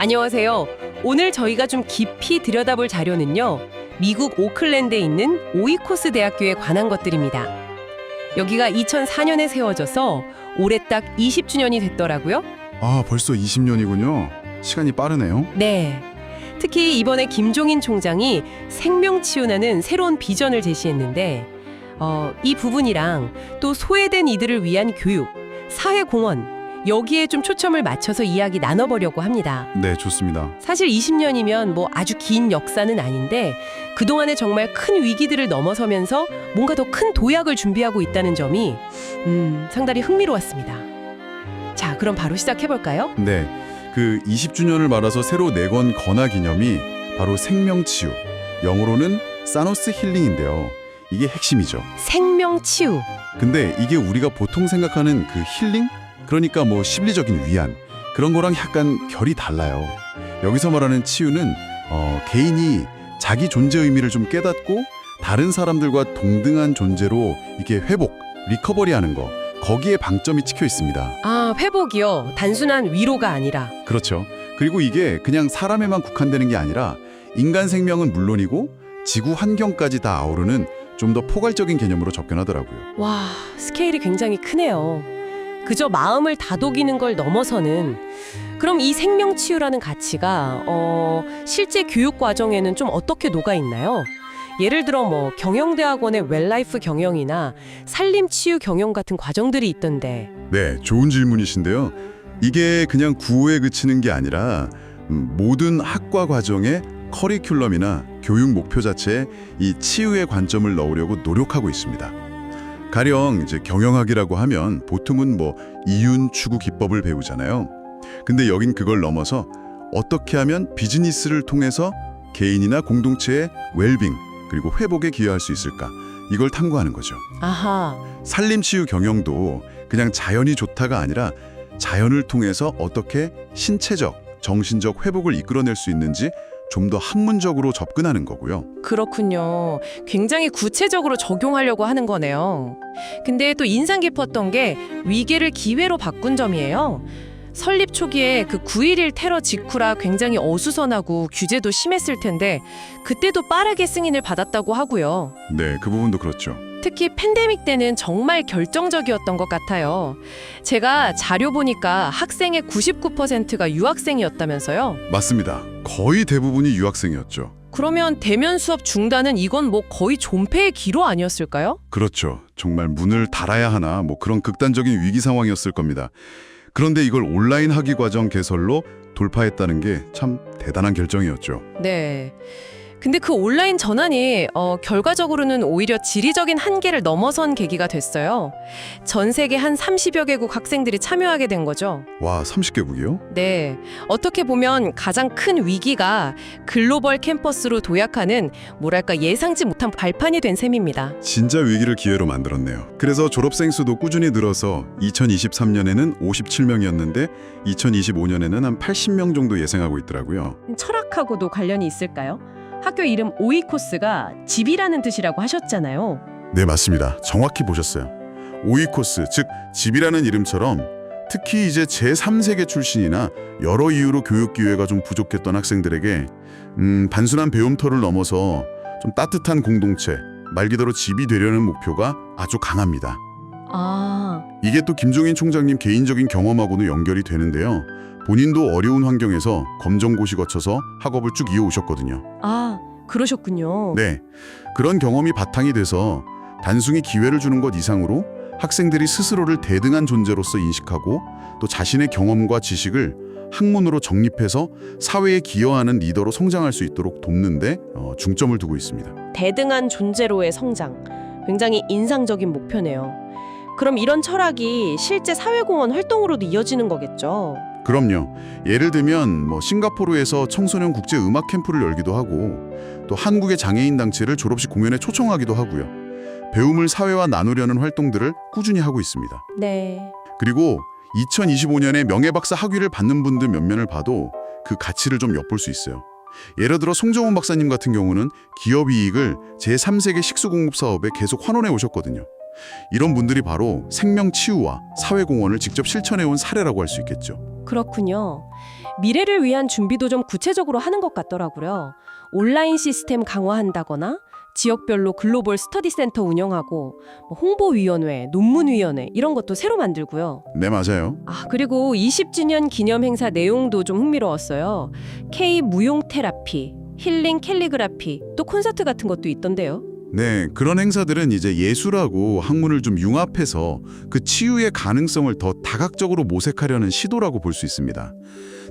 안녕하세요. 오늘 저희가 좀 깊이 들여다볼 자료는요. 미국 오클랜드에 있는 오이코스 대학교에 관한 것들입니다. 여기가 2004년에 세워져서 올해 딱 20주년이 됐더라고요. 아, 벌써 20년이군요. 시간이 빠르네요. 네. 특히 이번에 김종인 총장이 생명치유라는 새로운 비전을 제시했는데 이 부분이랑 또 소외된 이들을 위한 교육, 사회공헌 여기에 좀 초점을 맞춰서 이야기 나눠보려고 합니다. 네, 좋습니다. 사실 20년이면 뭐 아주 긴 역사는 아닌데 그동안에 정말 큰 위기들을 넘어서면서 뭔가 더 큰 도약을 준비하고 있다는 점이 상당히 흥미로웠습니다. 자, 그럼 바로 시작해볼까요? 네, 그 20주년을 말아서 새로 내건 건화 기념이 바로 생명치유, 영어로는 사노스 힐링인데요. 이게 핵심이죠. 생명치유. 근데 이게 우리가 보통 생각하는 그 힐링? 그러니까 뭐 심리적인 위안, 그런 거랑 약간 결이 달라요. 여기서 말하는 치유는 개인이 자기 존재 의미를 좀 깨닫고 다른 사람들과 동등한 존재로 이게 회복, 리커버리하는 거, 거기에 방점이 찍혀 있습니다. 아, 회복이요. 단순한 위로가 아니라. 그렇죠. 그리고 이게 그냥 사람에만 국한되는 게 아니라 인간 생명은 물론이고 지구 환경까지 다 아우르는 좀 더 포괄적인 개념으로 접근하더라고요. 와, 스케일이 굉장히 크네요. 그저 마음을 다독이는 걸 넘어서는 그럼 이 생명치유라는 가치가 실제 교육 과정에는 좀 어떻게 녹아있나요? 예를 들어 뭐 경영대학원의 웰라이프 경영이나 산림치유 경영 같은 과정들이 있던데. 네, 좋은 질문이신데요. 이게 그냥 구호에 그치는 게 아니라 모든 학과 과정의 커리큘럼이나 교육 목표 자체에 이 치유의 관점을 넣으려고 노력하고 있습니다. 가령 이제 경영학이라고 하면 보통은 뭐 이윤 추구 기법을 배우잖아요. 근데 여긴 그걸 넘어서 어떻게 하면 비즈니스를 통해서 개인이나 공동체의 웰빙 그리고 회복에 기여할 수 있을까? 이걸 탐구하는 거죠. 아하. 산림치유 경영도 그냥 자연이 좋다가 아니라 자연을 통해서 어떻게 신체적, 정신적 회복을 이끌어낼 수 있는지 좀 더 학문적으로 접근하는 거고요. 그렇군요. 굉장히 구체적으로 적용하려고 하는 거네요. 근데 또 인상 깊었던 게 위기를 기회로 바꾼 점이에요. 설립 초기에 그 9.11 테러 직후라 굉장히 어수선하고 규제도 심했을 텐데 그때도 빠르게 승인을 받았다고 하고요. 네, 그 부분도 그렇죠. 특히 팬데믹 때는 정말 결정적이었던 것 같아요. 제가 자료 보니까 학생의 99%가 유학생이었다면서요? 맞습니다. 거의 대부분이 유학생이었죠. 그러면 대면 수업 중단은 이건 뭐 거의 존폐의 기로 아니었을까요? 그렇죠. 정말 문을 닫아야 하나 뭐 그런 극단적인 위기 상황이었을 겁니다. 그런데 이걸 온라인 학위 과정 개설로 돌파했다는 게 참 대단한 결정이었죠. 네. 근데 그 온라인 전환이 결과적으로는 오히려 지리적인 한계를 넘어선 계기가 됐어요. 전 세계 한 30여 개국 학생들이 참여하게 된 거죠. 와, 30개국이요? 네. 어떻게 보면 가장 큰 위기가 글로벌 캠퍼스로 도약하는 뭐랄까 예상치 못한 발판이 된 셈입니다. 진짜 위기를 기회로 만들었네요. 그래서 졸업생 수도 꾸준히 늘어서 2023년에는 57명이었는데 2025년에는 한 80명 정도 예상하고 있더라고요. 철학하고도 관련이 있을까요? 학교 이름 오이코스가 집이라는 뜻이라고 하셨잖아요. 네, 맞습니다. 정확히 보셨어요. 오이코스, 즉 집이라는 이름처럼 특히 이제 제3세계 출신이나 여러 이유로 교육 기회가 좀 부족했던 학생들에게 단순한 배움터를 넘어서 좀 따뜻한 공동체, 말 그대로 집이 되려는 목표가 아주 강합니다. 아, 이게 또 김종인 총장님 개인적인 경험하고도 연결이 되는데요. 본인도 어려운 환경에서 검정고시 거쳐서 학업을 쭉 이어오셨거든요. 그러셨군요. 네, 그런 경험이 바탕이 돼서 단순히 기회를 주는 것 이상으로 학생들이 스스로를 대등한 존재로서 인식하고 또 자신의 경험과 지식을 학문으로 정립해서 사회에 기여하는 리더로 성장할 수 있도록 돕는데 중점을 두고 있습니다. 대등한 존재로의 성장. 굉장히 인상적인 목표네요. 그럼 이런 철학이 실제 사회공헌 활동으로도 이어지는 거겠죠? 그럼요. 예를 들면 뭐 싱가포르에서 청소년 국제 음악 캠프를 열기도 하고 또 한국의 장애인 단체를 졸업식 공연에 초청하기도 하고요. 배움을 사회와 나누려는 활동들을 꾸준히 하고 있습니다. 네. 그리고 2025년에 명예박사 학위를 받는 분들 면면을 봐도 그 가치를 좀 엿볼 수 있어요. 예를 들어 송정훈 박사님 같은 경우는 기업 이익을 제3세계 식수공급 사업에 계속 환원해 오셨거든요. 이런 분들이 바로 생명치유와 사회공헌을 직접 실천해온 사례라고 할 수 있겠죠. 그렇군요. 미래를 위한 준비도 좀 구체적으로 하는 것 같더라고요. 온라인 시스템 강화한다거나 지역별로 글로벌 스터디 센터 운영하고 홍보위원회, 논문위원회 이런 것도 새로 만들고요. 네, 맞아요. 그리고 20주년 기념 행사 내용도 좀 흥미로웠어요. K 무용 테라피, 힐링 캘리그라피, 또 콘서트 같은 것도 있던데요. 네, 그런 행사들은 이제 예술하고 학문을 좀 융합해서 그 치유의 가능성을 더 다각적으로 모색하려는 시도라고 볼 수 있습니다.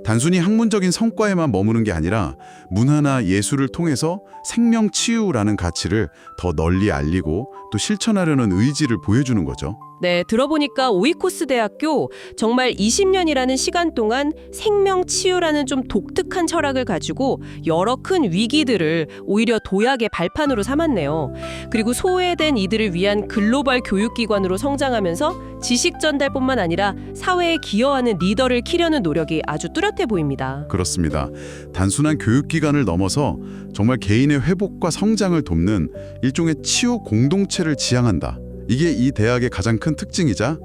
단순히 학문적인 성과에만 머무는 게 아니라 문화나 예술을 통해서 생명 치유라는 가치를 더 널리 알리고 또 실천하려는 의지를 보여주는 거죠. 네, 들어보니까 오이코스 대학교 정말 20년이라는 시간 동안 생명 치유라는 좀 독특한 철학을 가지고 여러 큰 위기들을 오히려 도약의 발판으로 삼았네요. 그리고 소외된 이들을 위한 글로벌 교육기관으로 성장하면서 지식 전달뿐만 아니라 사회에 기여하는 리더를 키려는 노력이 아주 뚜렷해 보입니다. 그렇습니다. 단순한 교육기관을 넘어서 정말 개인의 회복과 성장을 돕는 일종의 치유 공동체를 지향한다. 이게 이 대학의 가장 큰 특징이자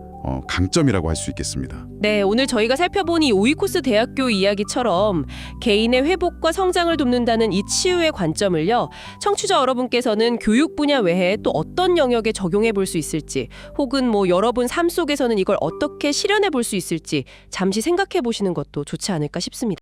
강점이라고 할 수 있겠습니다. 네, 오늘 저희가 살펴본 이 오이코스 대학교 이야기처럼 개인의 회복과 성장을 돕는다는 이 치유의 관점을요, 청취자 여러분께서는 교육 분야 외에 또 어떤 영역에 적용해 볼 수 있을지, 혹은 여러분 삶 속에서는 이걸 어떻게 실현해 볼 수 있을지 잠시 생각해 보시는 것도 좋지 않을까 싶습니다.